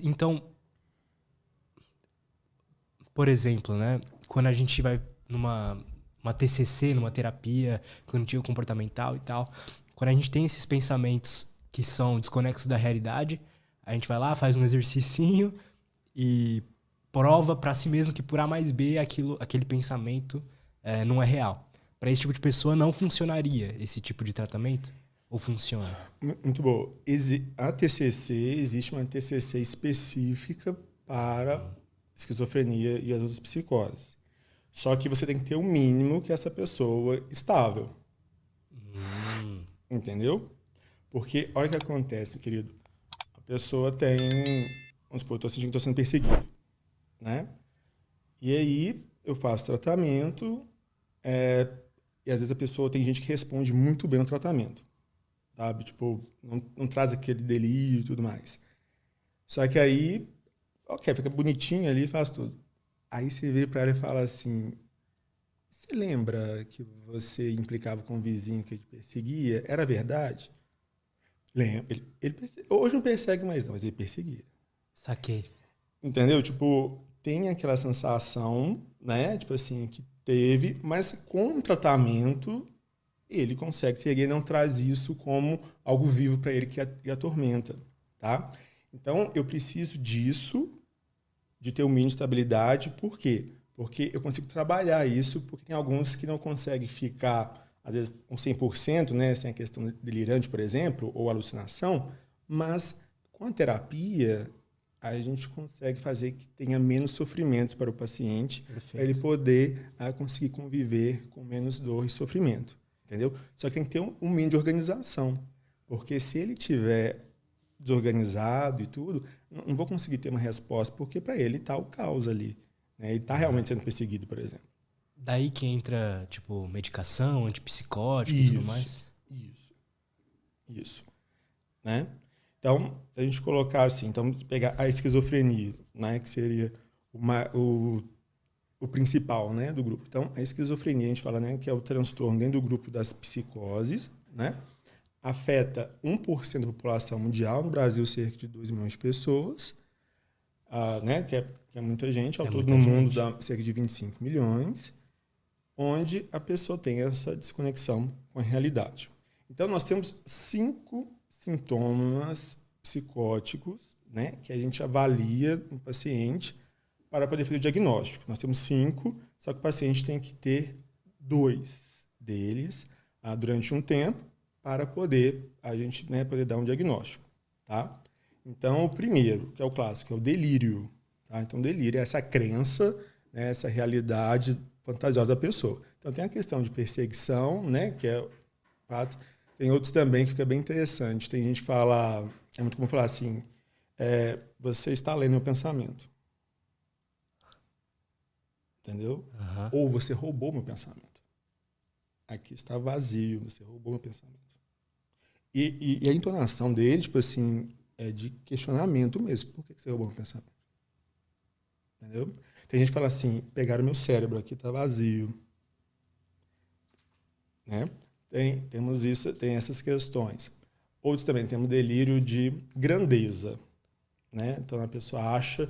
Então, por exemplo, né? Quando a gente vai uma TCC, numa terapia cognitivo comportamental e tal, quando a gente tem esses pensamentos que são desconexos da realidade, a gente vai lá, faz um exercício e prova para si mesmo que por A mais B aquele pensamento não é real. Para esse tipo de pessoa não funcionaria esse tipo de tratamento? Ou funciona? Muito bom. A TCC, existe uma TCC específica para esquizofrenia e as outras psicoses. Só que você tem que ter o mínimo que essa pessoa estável. Entendeu? Porque olha o que acontece, querido. A pessoa tem, vamos supor, eu estou sentindo que estou sendo perseguido, né? E aí eu faço tratamento, e às vezes a pessoa, tem gente que responde muito bem ao tratamento, sabe? Tipo, não traz aquele delírio e tudo mais. Só que aí, ok, fica bonitinho ali, faz tudo. Aí você vira para ela e fala assim, você lembra que você implicava com um vizinho que te perseguia? Era verdade? Lembro. Hoje não persegue mais não, mas ele perseguia. Saquei. Entendeu? Tipo, tem aquela sensação, né? Tipo assim, que teve, mas com o tratamento ele consegue seguir, não traz isso como algo vivo para ele que atormenta, tá? Então, eu preciso disso, de ter um mínimo de estabilidade. Por quê? Porque eu consigo trabalhar isso, porque tem alguns que não conseguem ficar, às vezes, com 100%, né? Sem a questão delirante, por exemplo, ou alucinação, mas com a terapia, a gente consegue fazer que tenha menos sofrimento para o paciente, para ele Perfeito. poder conseguir conviver com menos dor e sofrimento, entendeu? Só que tem que ter um mínimo de organização, porque se ele tiver desorganizado e tudo, não vou conseguir ter uma resposta, porque para ele está o caos ali, né? Ele está realmente sendo perseguido, por exemplo. Daí que entra, tipo, medicação, antipsicótico e tudo Isso, mais? isso, isso, né? Então, se a gente colocar assim, então pegar a esquizofrenia, né, que seria o principal, né, do grupo. Então, a esquizofrenia, a gente fala, né, que é o transtorno dentro do grupo das psicoses, né? Afeta 1% da população mundial, no Brasil cerca de 2 milhões de pessoas, né, que é muita gente, ao É todo no muita mundo gente. dá cerca de 25 milhões, onde a pessoa tem essa desconexão com a realidade. Então, nós temos 5 sintomas psicóticos, né, que a gente avalia no paciente para poder fazer o diagnóstico. Nós temos 5, só que o paciente tem que ter 2 deles durante um tempo para poder a gente, né, poder dar um diagnóstico, tá? Então, o primeiro, que é o clássico, é o delírio, tá? Então, delírio é essa crença, né, essa realidade fantasiosa da pessoa. Então, tem a questão de perseguição, né, que é fato. Tem outros também que fica bem interessante. Tem gente que fala, é muito comum falar assim, você está lendo meu pensamento, entendeu? Aham. Ou você roubou meu pensamento. Aqui está vazio, você roubou meu pensamento. E a entonação dele, tipo assim, é de questionamento mesmo. Por que você roubou meu pensamento? Entendeu? Tem gente que fala assim, pegaram meu cérebro, aqui está vazio. Né? Temos isso, tem essas questões. Outros também temos delírio de grandeza, né? Então a pessoa acha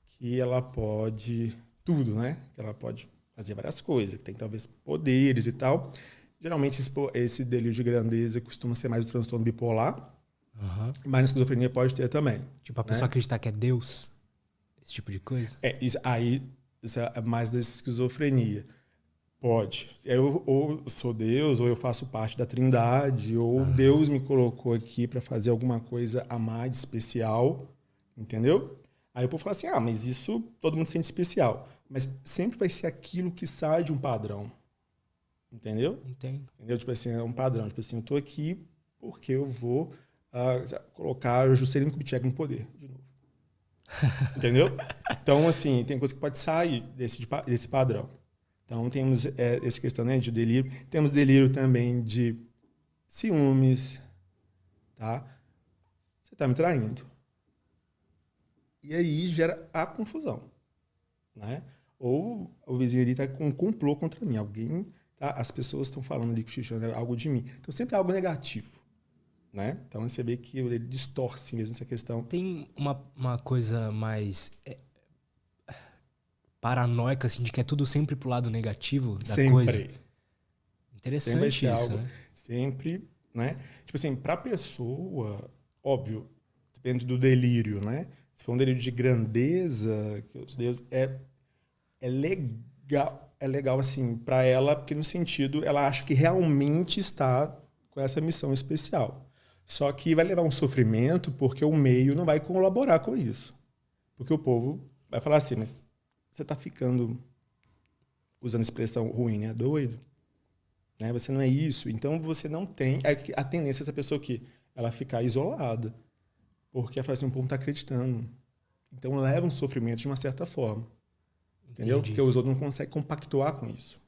que ela pode tudo, né? Que ela pode fazer várias coisas, que tem talvez poderes e tal. Geralmente esse delírio de grandeza costuma ser mais o transtorno bipolar, Aham. mas na esquizofrenia pode ter também, Tipo, a pessoa né? acreditar que é Deus. Esse tipo de coisa. Isso é mais da esquizofrenia. Pode. Eu ou sou Deus, ou eu faço parte da Trindade, ou Aham. Deus me colocou aqui para fazer alguma coisa a mais entendeu? Aí eu povo falar assim, mas isso todo mundo sente especial. Mas sempre vai ser aquilo que sai de um padrão, entendeu? Entendo. Entendeu? Tipo assim, é um padrão. Tipo assim, eu tô aqui porque eu vou colocar Juscelino Kubitschek no poder, de novo. Entendeu? Então, assim, tem coisa que pode sair desse padrão. Então, temos essa questão, né, de delírio. Temos delírio também de ciúmes, tá? Você está me traindo. E aí gera a confusão, né? Ou o vizinho ali está com um complô contra mim. Alguém, tá? As pessoas estão falando ali que o Xixi é algo de mim. Então, sempre é algo negativo, né? Então você vê que ele distorce mesmo essa questão. Tem uma coisa mais paranoica, assim, de que é tudo sempre pro lado negativo da coisa. Sempre vai Interessante ser isso, algo, né? sempre, né? Tipo assim, pra pessoa, óbvio, depende do delírio, né? Se for um delírio de grandeza, que os deuses, é legal assim para ela, porque no sentido ela acha que realmente está com essa missão especial. Só que vai levar um sofrimento porque o meio não vai colaborar com isso. Porque o povo vai falar assim, mas você está ficando usando expressão ruim, né? Doido, né? Você não é isso. Então você não tem a tendência dessa pessoa aqui, ela ficar isolada, porque ela fala assim, o povo não está acreditando. Então leva um sofrimento de uma certa forma. Entendeu? Entendi. Porque os outros não conseguem compactuar com isso.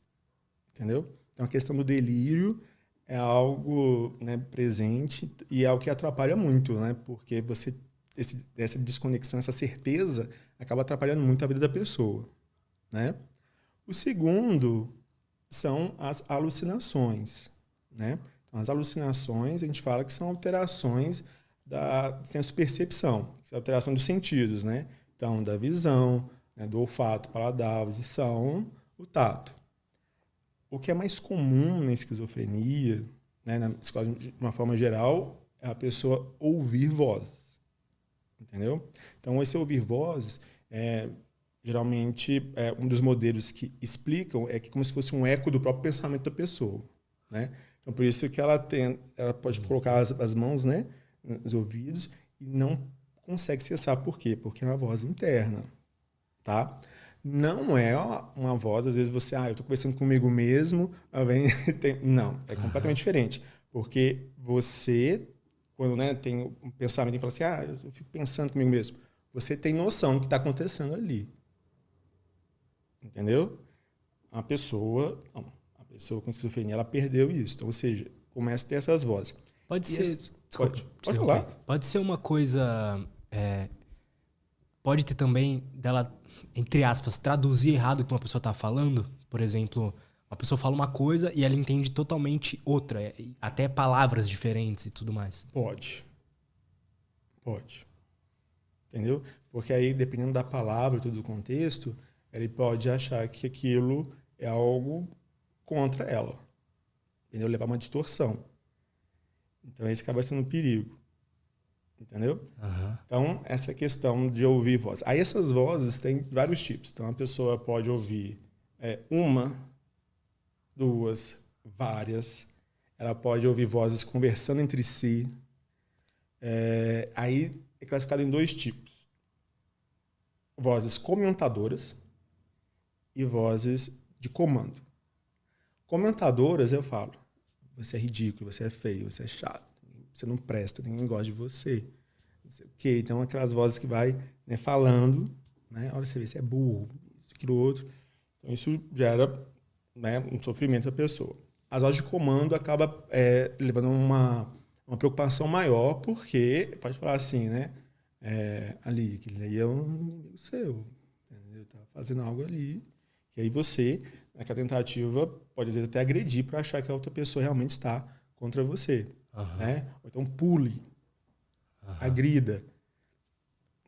Entendeu? Então a questão do delírio é algo, né, presente e é algo que atrapalha muito, né? Porque essa desconexão, essa certeza acaba atrapalhando muito a vida da pessoa, né? O segundo são as alucinações, né? Então, as alucinações, a gente fala que são alterações da senso-percepção, alteração dos sentidos, né? Então, da visão, né, do olfato, paladar, audição, o tato. O que é mais comum na esquizofrenia, né, na esquizofrenia, de uma forma geral, é a pessoa ouvir vozes. Entendeu? Então, esse ouvir vozes, geralmente, um dos modelos que explicam é que como se fosse um eco do próprio pensamento da pessoa. Né? Então, por isso que ela pode colocar as mãos, né, nos ouvidos e não consegue cessar. Por quê? Porque é uma voz interna. Tá? Não é uma voz, às vezes você, eu estou conversando comigo mesmo, não, é completamente diferente. Porque você, quando, né, tem um pensamento e fala assim, eu fico pensando comigo mesmo, você tem noção do que está acontecendo ali. Entendeu? A pessoa com esquizofrenia, ela perdeu isso. Então, ou seja, começa a ter essas vozes. Pode ser. Desculpa, pode falar. Pode ser uma coisa. Pode ter também dela, entre aspas, traduzir errado o que uma pessoa está falando. Por exemplo, uma pessoa fala uma coisa e ela entende totalmente outra, até palavras diferentes e tudo mais. Pode. Entendeu? Porque aí, dependendo da palavra e todo o contexto, ele pode achar que aquilo é algo contra ela. Entendeu? Levar uma distorção. Então, esse acaba sendo um perigo. Entendeu? Uhum. Então, essa questão de ouvir voz. Aí, essas vozes têm vários tipos. Então, a pessoa pode ouvir uma, duas, várias. Ela pode ouvir vozes conversando entre si. Aí, é classificado em dois tipos. Vozes comentadoras e vozes de comando. Comentadoras, eu falo, você é ridículo, você é feio, você é chato, você não presta, ninguém gosta de você. Não sei o quê. Então, aquelas vozes que vai, né, falando, né, olha, você vê, você é burro, isso, aquilo, outro. Então, isso gera, né, um sofrimento da pessoa. As vozes de comando acabam levando uma preocupação maior, porque, pode falar assim, né, ali, aquele ali é um inimigo seu, entendeu? Tá fazendo algo ali. E aí você, naquela tentativa, pode às vezes até agredir para achar que a outra pessoa realmente está contra você. Uhum. Né? Ou então pule, agrida.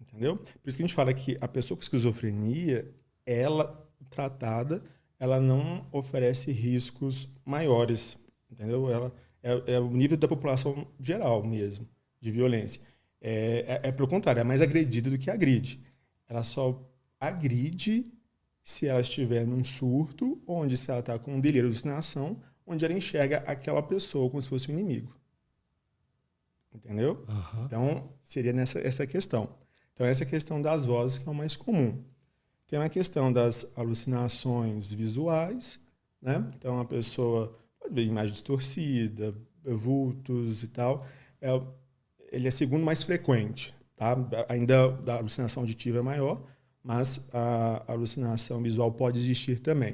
Entendeu? Por isso que a gente fala que a pessoa com esquizofrenia, ela tratada, ela não oferece riscos maiores. Entendeu? Ela é o nível da população geral mesmo, de violência. Pelo contrário, é mais agredida do que agride. Ela só agride se ela estiver num surto, onde se ela está com um delírio de alucinação, onde ela enxerga aquela pessoa como se fosse um inimigo. Entendeu? Uhum. Então, seria essa questão. Então, essa questão das vozes que é o mais comum. Tem a questão das alucinações visuais, né? Então, a pessoa pode ver imagem distorcida, vultos e tal. Ele é segundo mais frequente, tá? Ainda a alucinação auditiva é maior, mas a alucinação visual pode existir também.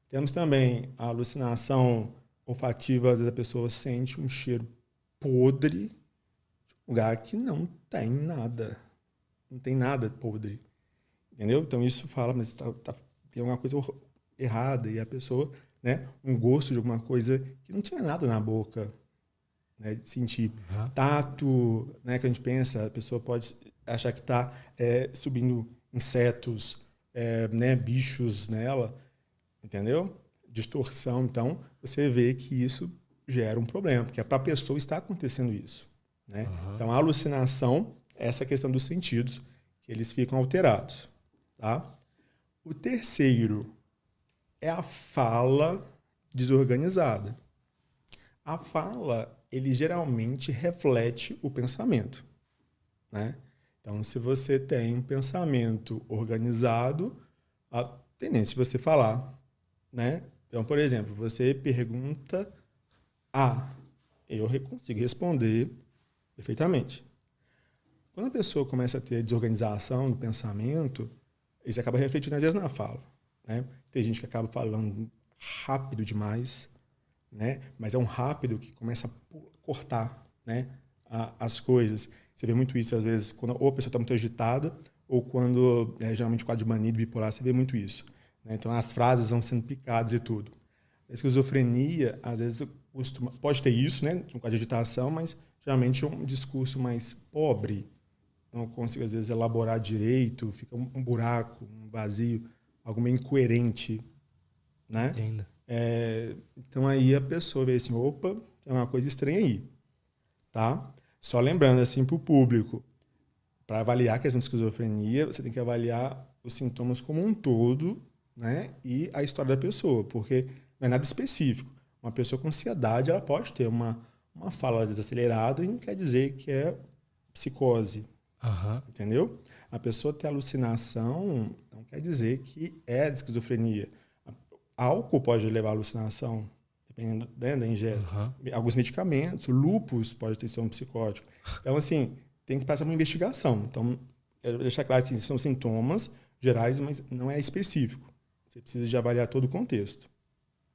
Temos também a alucinação olfativa, às vezes a pessoa sente um cheiro podre, um lugar que não tem nada podre. Entendeu? Então isso fala, mas tem alguma coisa errada, e a pessoa, né, um gosto de alguma coisa que não tinha nada na boca. né? De sentir tato, né? Que a gente pensa, a pessoa pode achar que está subindo insetos, né? Bichos nela, entendeu? Distorção. Então, você vê que isso gera um problema, porque para a pessoa está acontecendo isso, né? Então, a alucinação é essa questão dos sentidos, que eles ficam alterados, tá? O terceiro é a fala desorganizada. A fala, ele geralmente reflete o pensamento, né? Então, se você tem um pensamento organizado, a tendência de você falar, né? Então, por exemplo, você pergunta A, eu consigo responder perfeitamente. Quando a pessoa começa a ter desorganização no pensamento, isso acaba refletindo às vezes na fala, né? Tem gente que acaba falando rápido demais, né? Mas é um rápido que começa a cortar, né? As coisas. Você vê muito isso às vezes quando ou a pessoa está muito agitada ou quando geralmente quadro de mania bipolar, você vê muito isso, né? Então as frases vão sendo picadas e tudo. A esquizofrenia às vezes pode ter isso, né? Um quadro de agitação, mas geralmente é um discurso mais pobre. Não consigo, às vezes, elaborar direito, fica um buraco, um vazio, algo meio incoerente, né? Entendo. Então, aí a pessoa vê assim, opa, tem uma coisa estranha aí, tá? Só lembrando, assim, para o público, para avaliar a questão de esquizofrenia, você tem que avaliar os sintomas como um todo, né? E a história da pessoa, porque não é nada específico. Uma pessoa com ansiedade, ela pode ter uma fala desacelerada e não quer dizer que é psicose. Entendeu? A pessoa ter alucinação não quer dizer que é de esquizofrenia. Álcool pode levar à alucinação, dependendo, né, da ingesta. Alguns medicamentos, lúpus pode ter sintoma psicótico. Então, assim, tem que passar por uma investigação. Então, quero deixar claro que assim, são sintomas gerais, mas não é específico. Você precisa de avaliar todo o contexto.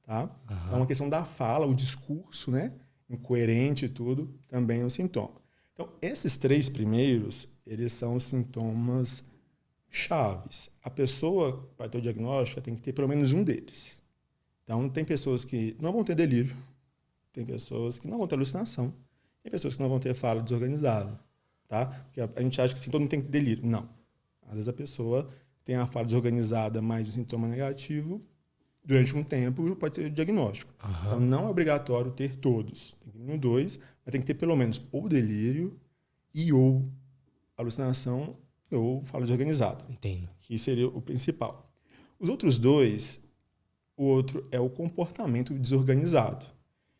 Tá? Então, uma questão da fala, o discurso, né, incoerente e tudo, também é um sintoma. Então, esses três primeiros, eles são os sintomas chaves. A pessoa, para ter o diagnóstico, tem que ter pelo menos um deles. Então, tem pessoas que não vão ter delírio, tem pessoas que não vão ter alucinação, tem pessoas que não vão ter fala desorganizada, tá? Porque a gente acha que assim, todo mundo tem que ter delírio. Não. Às vezes a pessoa tem a fala desorganizada mais o sintoma negativo, durante um tempo pode ter o diagnóstico. Então, não é obrigatório ter todos. Tem que ter dois, mas tem que ter pelo menos ou delírio e ou alucinação ou fala desorganizada. Entendo. Que seria o principal. Os outros dois, o outro é o comportamento desorganizado.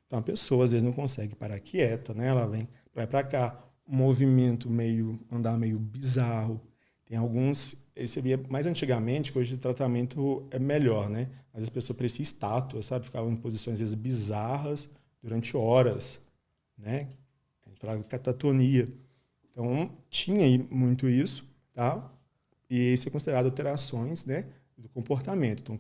Então, a pessoa às vezes não consegue parar quieta, né? Ela vai para cá, um movimento andar meio bizarro. Tem alguns, esse via mais antigamente, que hoje o tratamento é melhor, né? Às vezes a pessoa parecia estátua, sabe? Ficava em posições às vezes bizarras durante horas, né? A gente falava de catatonia. Então, tinha aí muito isso, tá? E isso é considerado alterações, né, do comportamento. Então,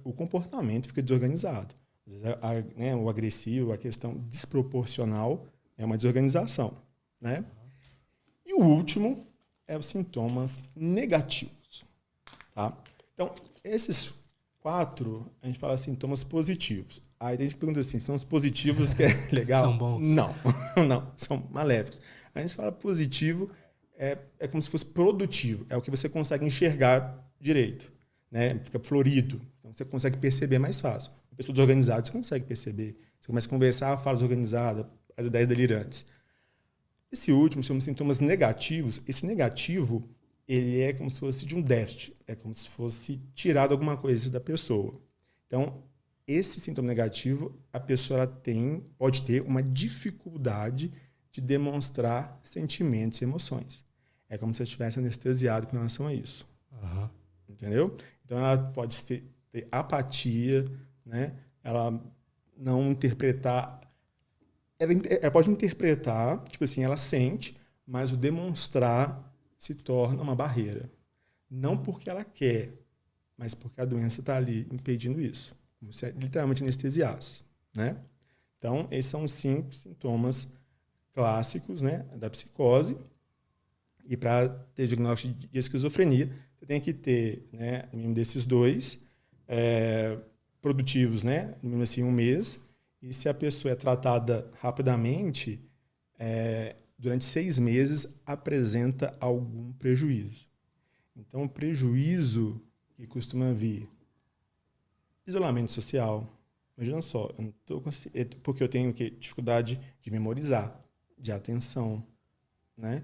o comportamento fica desorganizado. Às vezes, né, o agressivo, a questão desproporcional é uma desorganização, né? E o último é os sintomas negativos, tá? Então, esses 4, a gente fala sintomas positivos. Aí a gente pergunta assim, são os positivos que é legal? São bons? Não, não, são maléficos. A gente fala positivo, é como se fosse produtivo, é o que você consegue enxergar direito, né? Fica florido, então você consegue perceber mais fácil. Uma pessoa desorganizada, você consegue perceber. Você começa a conversar, fala desorganizada, as ideias delirantes. Esse último são sintomas negativos. Esse negativo, ele é como se fosse de um déficit, é como se fosse tirado alguma coisa da pessoa. Então, esse sintoma negativo, a pessoa pode ter uma dificuldade de demonstrar sentimentos e emoções. É como se ela estivesse anestesiado com relação a isso. Entendeu? Então, ela pode ter apatia, né? Ela não interpretar... Ela pode interpretar, tipo assim, ela sente, mas o demonstrar se torna uma barreira. Não porque ela quer, mas porque a doença está ali impedindo isso. Como se literalmente anestesiasse, né? Então, esses são os 5 sintomas clássicos, né, da psicose. E para ter diagnóstico de esquizofrenia, você tem que ter, né, no mínimo desses 2, produtivos, né, no mínimo assim 1 mês. E se a pessoa é tratada rapidamente, durante 6 meses apresenta algum prejuízo. Então, o prejuízo que costuma vir, isolamento social. Imagina só, eu não tô porque eu tenho dificuldade de memorizar, de atenção, né?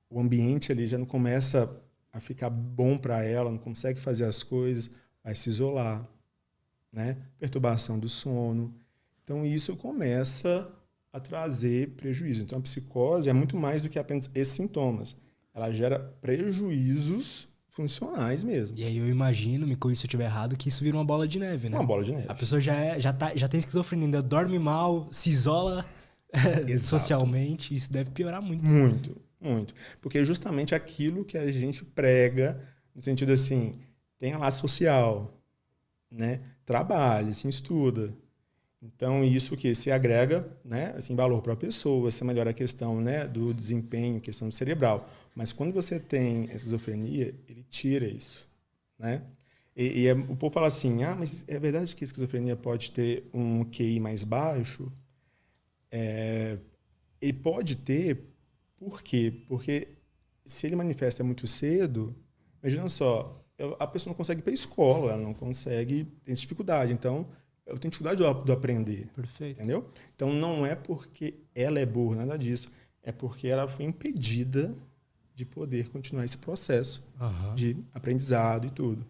O ambiente ali já não começa a ficar bom para ela, não consegue fazer as coisas, vai se isolar, né? Perturbação do sono. Então, isso começa a trazer prejuízo. Então, a psicose é muito mais do que apenas esses sintomas. Ela gera prejuízos funcionais mesmo. E aí eu imagino, me corrija se eu estiver errado, que isso vira uma bola de neve, né? Uma bola de neve. A pessoa já tem esquizofrenia, ainda dorme mal, se isola socialmente. Isso deve piorar muito. Muito, muito. Porque é justamente aquilo que a gente prega, no sentido assim, tem a laço social, né? Trabalhe, se estuda. Então, isso que se agrega, né, assim, valor para a pessoa, se melhora a questão, né, do desempenho, questão cerebral. Mas quando você tem esquizofrenia, ele tira isso, né? O povo fala assim, mas é verdade que a esquizofrenia pode ter um QI mais baixo? Ele pode ter, por quê? Porque se ele manifesta muito cedo, imagina só, a pessoa não consegue ir para a escola, ela não consegue, tem dificuldade. Então, eu tenho dificuldade de aprender. Perfeito. Entendeu? Então, não é porque ela é burra, nada disso. É porque ela foi impedida de poder continuar esse processo de aprendizado e tudo.